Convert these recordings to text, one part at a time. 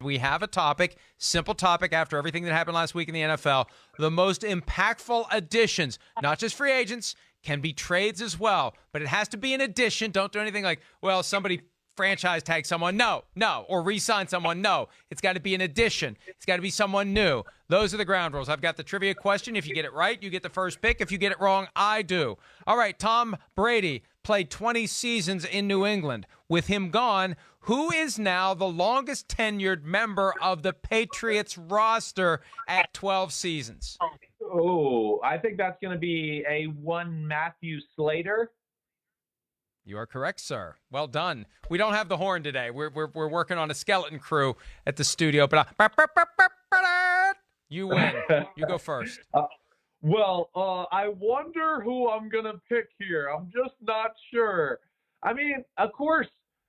We have a topic, simple topic after everything that happened last week in the NFL. The most impactful additions, not just free agents, can be trades as well, but it has to be an addition. Don't do anything like, well, somebody franchise tag someone. No. Or re-sign someone. No. It's got to be an addition. It's got to be someone new. Those are the ground rules. I've got the trivia question. If you get it right, you get the first pick. If you get it wrong, I do. All right, Tom Brady played 20 seasons in New England. With him gone, who is now the longest tenured member of the Patriots roster at 12 seasons? Oh, I think that's going to be a one Matthew Slater. You are correct, sir. Well done. We don't have the horn today. We're working on a skeleton crew at the studio, but you win. You go first. I wonder who I'm going to pick here. I'm just not sure. I mean, of course,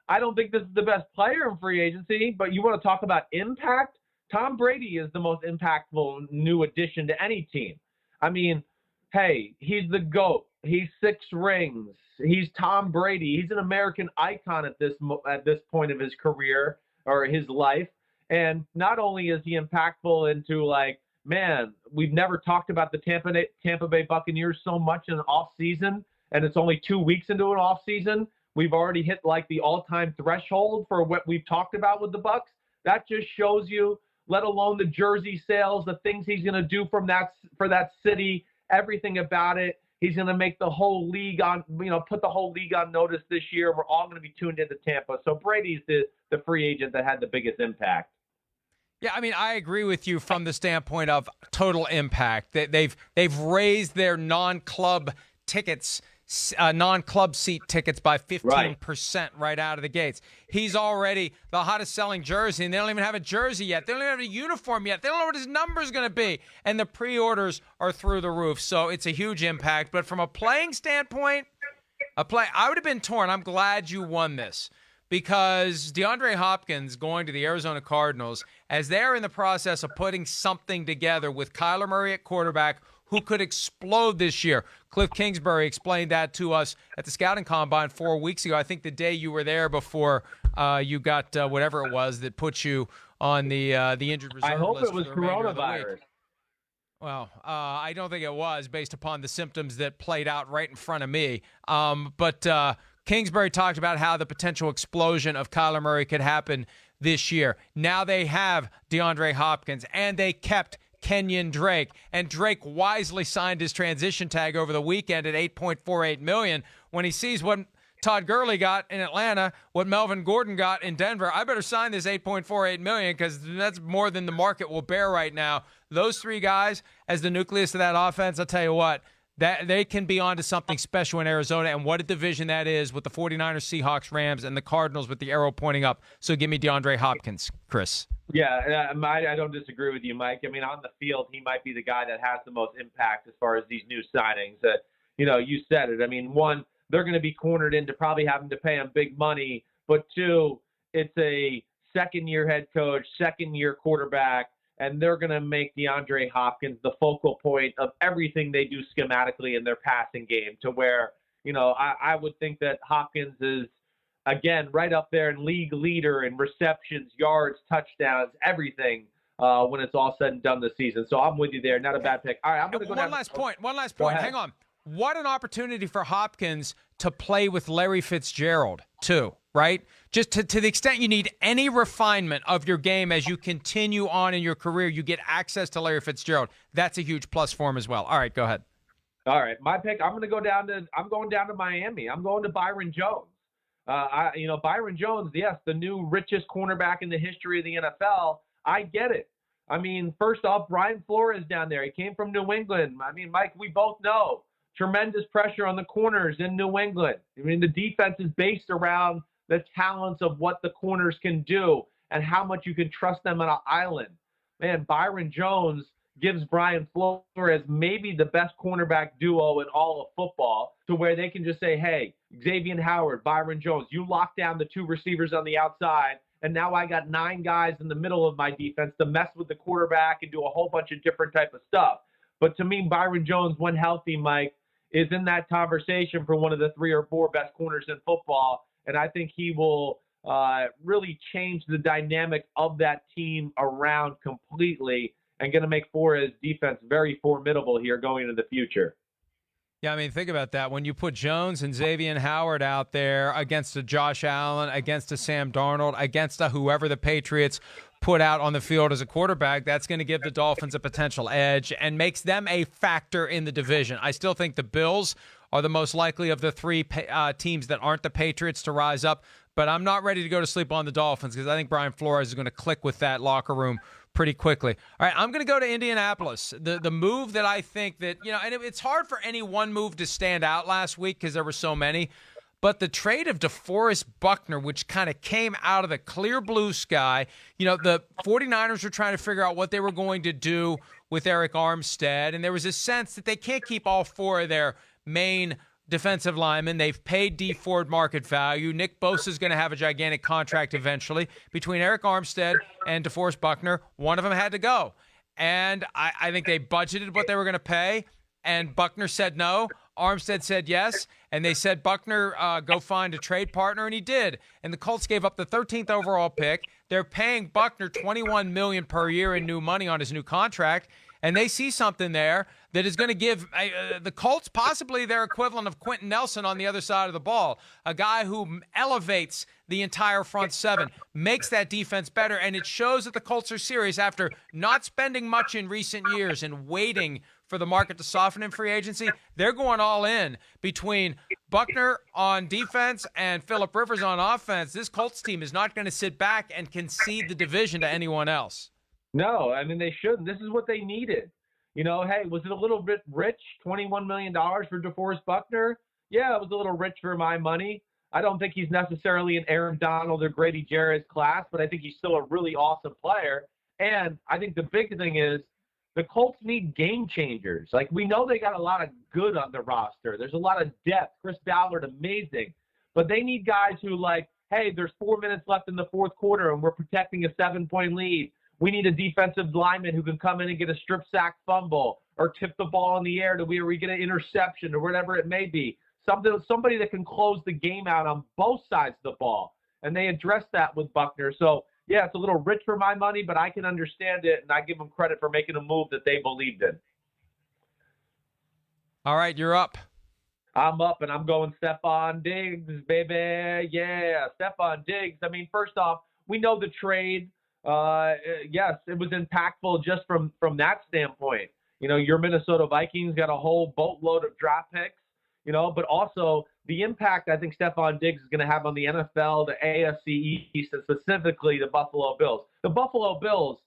I don't think this is the best player in free agency, but you want to talk about impact? Tom Brady is the most impactful new addition to any team. I mean, hey, he's the GOAT. He's 6 rings. He's Tom Brady. He's an American icon at this point of his career or his life. And not only is he impactful into like, man, we've never talked about the Tampa Bay Buccaneers so much in an off season, and it's only 2 weeks into an off season. We've already hit like the all-time threshold for what we've talked about with the Bucs. That just shows you, let alone the jersey sales, the things he's going to do for that city, everything about it. He's going to make the whole league put the whole league on notice this year. We're all going to be tuned into Tampa. So Brady's the free agent that had the biggest impact. Yeah, I mean, I agree with you from the standpoint of total impact. They've raised their non-club tickets, non-club seat tickets by 15% right out of the gates. He's already the hottest selling jersey, and they don't even have a jersey yet. They don't even have a uniform yet. They don't know what his number is going to be, and the pre-orders are through the roof. So it's a huge impact. But from a playing standpoint, I would have been torn. I'm glad you won this, because DeAndre Hopkins going to the Arizona Cardinals, as they're in the process of putting something together with Kyler Murray at quarterback, who could explode this year. Cliff Kingsbury explained that to us at the Scouting Combine 4 weeks ago. I think the day you were there before you got whatever it was that put you on the injured reserve list. I hope it was coronavirus. Well, I don't think it was, based upon the symptoms that played out right in front of me. But Kingsbury talked about how the potential explosion of Kyler Murray could happen this year. Now they have DeAndre Hopkins, and they kept Kenyon Drake, and Drake wisely signed his transition tag over the weekend at $8.48 million. When he sees what Todd Gurley got in Atlanta, what Melvin Gordon got in Denver, I better sign this $8.48 million, because that's more than the market will bear right now. Those 3 guys as the nucleus of that offense, I'll tell you what, that they can be onto something special in Arizona, and what a division that is with the 49ers, Seahawks, Rams, and the Cardinals with the arrow pointing up. So give me DeAndre Hopkins, Chris. Yeah, I don't disagree with you, Mike. I mean, on the field, he might be the guy that has the most impact as far as these new signings. You said it. I mean, 1, they're going to be cornered into probably having to pay him big money, but 2, it's a second-year head coach, second-year quarterback, and they're going to make DeAndre Hopkins the focal point of everything they do schematically in their passing game, to where, I would think that Hopkins is, again, right up there in league leader in receptions, yards, touchdowns, everything when it's all said and done this season. So I'm with you there. Not a bad pick. All right, I'm going to go down. One last point. Hang on. What an opportunity for Hopkins to play with Larry Fitzgerald, too, right? Just to the extent you need any refinement of your game as you continue on in your career, you get access to Larry Fitzgerald. That's a huge plus for him as well. All right, go ahead. All right, my pick, I'm going down to Miami. I'm going to Byron Jones. Byron Jones, yes, the new richest cornerback in the history of the NFL. I get it. I mean, first off, Brian Flores down there. He came from New England. I mean, Mike, we both know tremendous pressure on the corners in New England. I mean, the defense is based around the talents of what the corners can do and how much you can trust them on an island. Man, Byron Jones gives Brian Flores maybe the best cornerback duo in all of football, to where they can just say, hey, Xavier Howard, Byron Jones, you lock down the 2 receivers on the outside, and now I got 9 guys in the middle of my defense to mess with the quarterback and do a whole bunch of different type of stuff. But to me, Byron Jones, when healthy, Mike, is in that conversation for one of the 3 or 4 best corners in football, and I think he will really change the dynamic of that team around completely and going to make Flores' defense very formidable here going into the future. Yeah, I mean, think about that. When you put Jones and Xavier Howard out there against a Josh Allen, against a Sam Darnold, against a whoever the Patriots put out on the field as a quarterback, that's going to give the Dolphins a potential edge and makes them a factor in the division. I still think the Bills are the most likely of the three teams that aren't the Patriots to rise up, but I'm not ready to go to sleep on the Dolphins because I think Brian Flores is going to click with that locker room pretty quickly. All right, I'm going to go to Indianapolis. The move that I think that, and it's hard for any one move to stand out last week because there were so many, but the trade of DeForest Buckner, which kind of came out of the clear blue sky, the 49ers were trying to figure out what they were going to do with Eric Armstead, and there was a sense that they can't keep all four of their main defensive linemen. They've paid DeForest market value. Nick Bosa is going to have a gigantic contract eventually. Between Eric Armstead and DeForest Buckner, one of them had to go. And I think they budgeted what they were going to pay, and Buckner said no. Armstead said yes, and they said, Buckner, go find a trade partner, and he did. And the Colts gave up the 13th overall pick. They're paying Buckner $21 million per year in new money on his new contract, and they see something there that is going to give the Colts possibly their equivalent of Quentin Nelson on the other side of the ball, a guy who elevates the entire front seven, makes that defense better, and it shows that the Colts are serious after not spending much in recent years and waiting for the market to soften in free agency. They're going all in between Buckner on defense and Phillip Rivers on offense. This Colts team is not going to sit back and concede the division to anyone else. No, I mean, they shouldn't. This is what they needed. Hey, was it a little bit rich, $21 million for DeForest Buckner? Yeah, it was a little rich for my money. I don't think he's necessarily an Aaron Donald or Grady Jarrett class, but I think he's still a really awesome player. And I think the big thing is the Colts need game changers. Like, we know they got a lot of good on the roster. There's a lot of depth. Chris Ballard, amazing. But they need guys who, hey, there's 4 minutes left in the fourth quarter and we're protecting a 7-point lead. We need a defensive lineman who can come in and get a strip sack fumble or tip the ball in the air to where we get an interception or whatever it may be. Somebody that can close the game out on both sides of the ball. And they addressed that with Buckner. So, yeah, it's a little rich for my money, but I can understand it, and I give them credit for making a move that they believed in. All right, you're up. I'm up, and I'm going Stefon Diggs, baby. Yeah, Stefon Diggs. I mean, first off, we know the trade. Yes, it was impactful just from that standpoint. Your Minnesota Vikings got a whole boatload of draft picks, but also the impact I think Stefon Diggs is going to have on the NFL, the AFC East, and specifically the Buffalo Bills. The Buffalo Bills,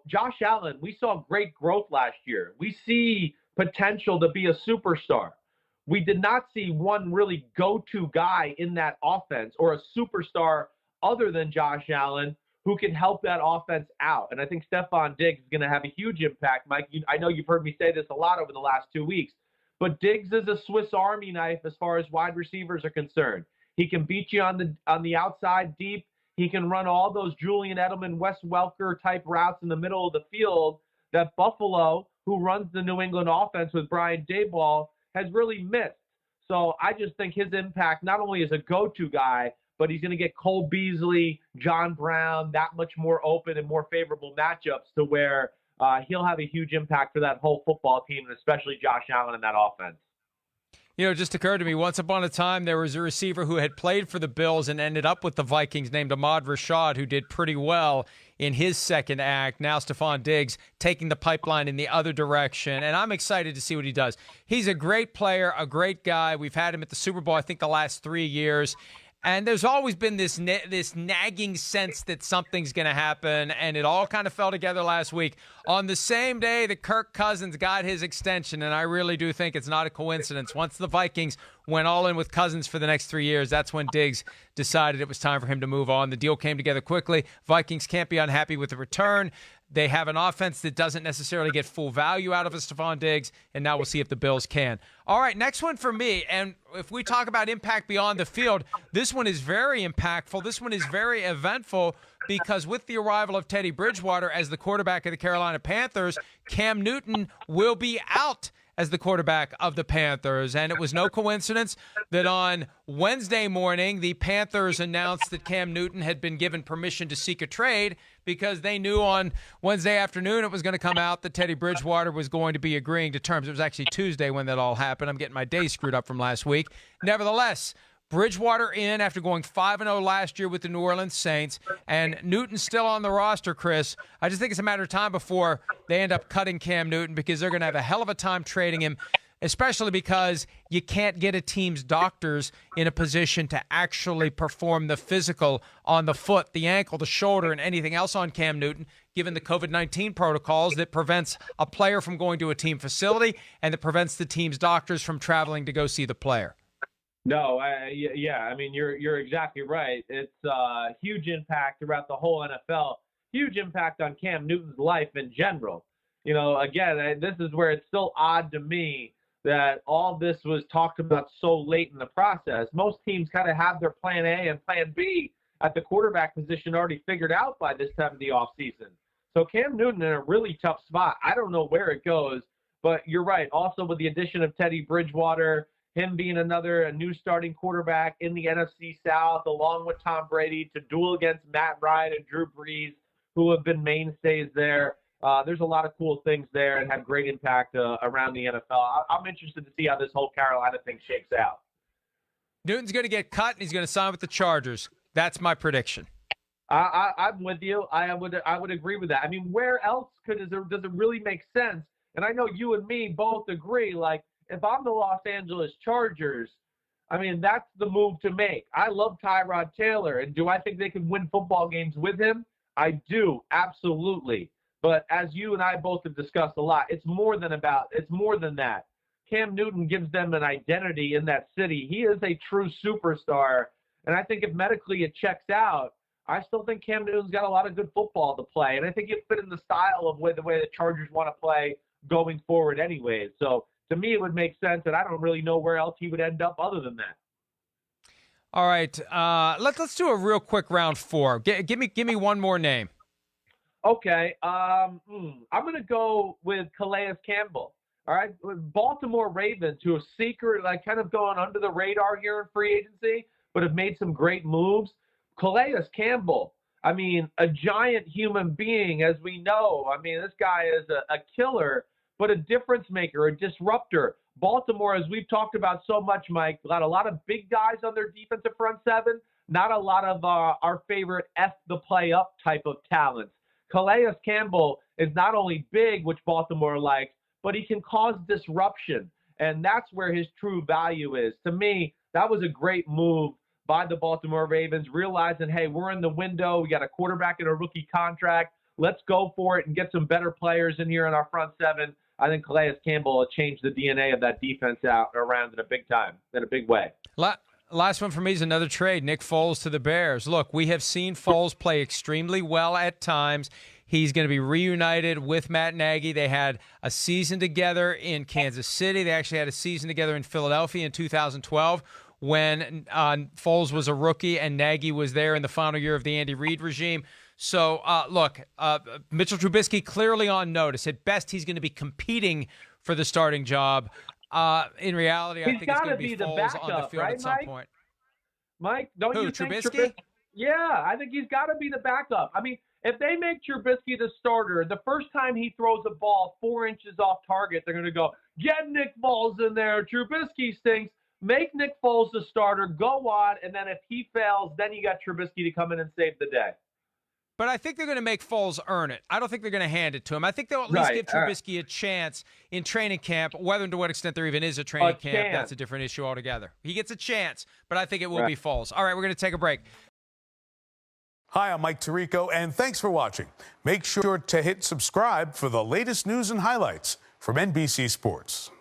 Josh Allen, we saw great growth last year. We see potential to be a superstar. We did not see one really go-to guy in that offense or a superstar other than Josh Allen who can help that offense out. And I think Stefon Diggs is going to have a huge impact. Mike, I know you've heard me say this a lot over the last 2 weeks, but Diggs is a Swiss Army knife as far as wide receivers are concerned. He can beat you on the outside deep. He can run all those Julian Edelman, Wes Welker type routes in the middle of the field that Buffalo, who runs the New England offense with Brian Daboll, has really missed. So I just think his impact not only as a go-to guy, but he's going to get Cole Beasley, John Brown, that much more open and more favorable matchups to where he'll have a huge impact for that whole football team, and especially Josh Allen in that offense. It just occurred to me, once upon a time, there was a receiver who had played for the Bills and ended up with the Vikings named Ahmad Rashad, who did pretty well in his second act. Now Stefon Diggs taking the pipeline in the other direction, and I'm excited to see what he does. He's a great player, a great guy. We've had him at the Super Bowl, I think, the last 3 years. And there's always been this nagging sense that something's going to happen, and it all kind of fell together last week on the same day that Kirk Cousins got his extension, and I really do think it's not a coincidence. Once the Vikings went all in with Cousins for the next 3 years, that's when Diggs decided it was time for him to move on. The deal came together quickly. Vikings can't be unhappy with the return. They have an offense that doesn't necessarily get full value out of a Stefon Diggs, and now we'll see if the Bills can. All right, next one for me, and if we talk about impact beyond the field, this one is very impactful. This one is very eventful because with the arrival of Teddy Bridgewater as the quarterback of the Carolina Panthers, Cam Newton will be out as the quarterback of the Panthers. And it was no coincidence that on Wednesday morning, the Panthers announced that Cam Newton had been given permission to seek a trade because they knew on Wednesday afternoon it was going to come out that Teddy Bridgewater was going to be agreeing to terms. It was actually Tuesday when that all happened. I'm getting my days screwed up from last week. Nevertheless, Bridgewater in after going 5-0 last year with the New Orleans Saints, and Newton's still on the roster, Chris. I just think it's a matter of time before they end up cutting Cam Newton because they're going to have a hell of a time trading him, especially because you can't get a team's doctors in a position to actually perform the physical on the foot, the ankle, the shoulder, and anything else on Cam Newton, given the COVID-19 protocols that prevents a player from going to a team facility and that prevents the team's doctors from traveling to go see the player. No, yeah, I mean, you're exactly right. It's a huge impact throughout the whole NFL, huge impact on Cam Newton's life in general. You know, again, this is where it's still odd to me that all this was talked about so late in the process. Most teams kind of have their plan A and plan B at the quarterback position already figured out by this time of the offseason. So Cam Newton in a really tough spot. I don't know where it goes, but you're right. Also with the addition of Teddy Bridgewater, him being a new starting quarterback in the NFC South, along with Tom Brady, to duel against Matt Ryan and Drew Brees, who have been mainstays there. There's a lot of cool things there and have great impact around the NFL. I'm interested to see how this whole Carolina thing shakes out. Newton's going to get cut, and he's going to sign with the Chargers. That's my prediction. I'm with you. I would agree with that. I mean, where else does it really make sense? And I know you and me both agree, like, if I'm the Los Angeles Chargers, I mean, that's the move to make. I love Tyrod Taylor, and do I think they can win football games with him? I do, absolutely. But as you and I both have discussed a lot, it's more than that. Cam Newton gives them an identity in that city. He is a true superstar, and I think if medically it checks out, I still think Cam Newton's got a lot of good football to play, and I think it fit in the style of the way the Chargers want to play going forward anyways. So to me, it would make sense, and I don't really know where else he would end up other than that. All right, let's do a real quick round four. Give me one more name. Okay, I'm going to go with Calais Campbell. All right, Baltimore Ravens, who are secret, like kind of going under the radar here in free agency, but have made some great moves. Calais Campbell, I mean, a giant human being, as we know. I mean, this guy is a killer, but a difference maker, a disruptor. Baltimore, as we've talked about so much, Mike, got a lot of big guys on their defensive front seven, not a lot of our favorite F the play up type of talents. Calais Campbell is not only big, which Baltimore likes, but he can cause disruption, and that's where his true value is. To me, that was a great move by the Baltimore Ravens, realizing, hey, we're in the window. We got a quarterback in a rookie contract. Let's go for it and get some better players in here in our front seven. I think Calais Campbell will change the DNA of that defense around in a big way. Last one for me is another trade, Nick Foles to the Bears. Look, we have seen Foles play extremely well at times. He's going to be reunited with Matt Nagy. They had a season together in Kansas City. They actually had a season together in Philadelphia in 2012 when Foles was a rookie and Nagy was there in the final year of the Andy Reid regime. So, look, Mitchell Trubisky clearly on notice. At best, he's going to be competing for the starting job. In reality, I think it's going to be Foles on the field at some point. Mike, don't you think Trubisky? Yeah, I think he's got to be the backup. I mean, if they make Trubisky the starter, the first time he throws a ball 4 inches off target, they're going to go, get Nick Foles in there. Trubisky stinks. Make Nick Foles the starter. Go on. And then if he fails, then you got Trubisky to come in and save the day. But I think they're going to make Foles earn it. I don't think they're going to hand it to him. I think they'll at least give Trubisky a chance in training camp. Whether and to what extent there even is a training camp, that's a different issue altogether. He gets a chance, but I think it will be Foles. All right, we're going to take a break. Hi, I'm Mike Tirico, and thanks for watching. Make sure to hit subscribe for the latest news and highlights from NBC Sports.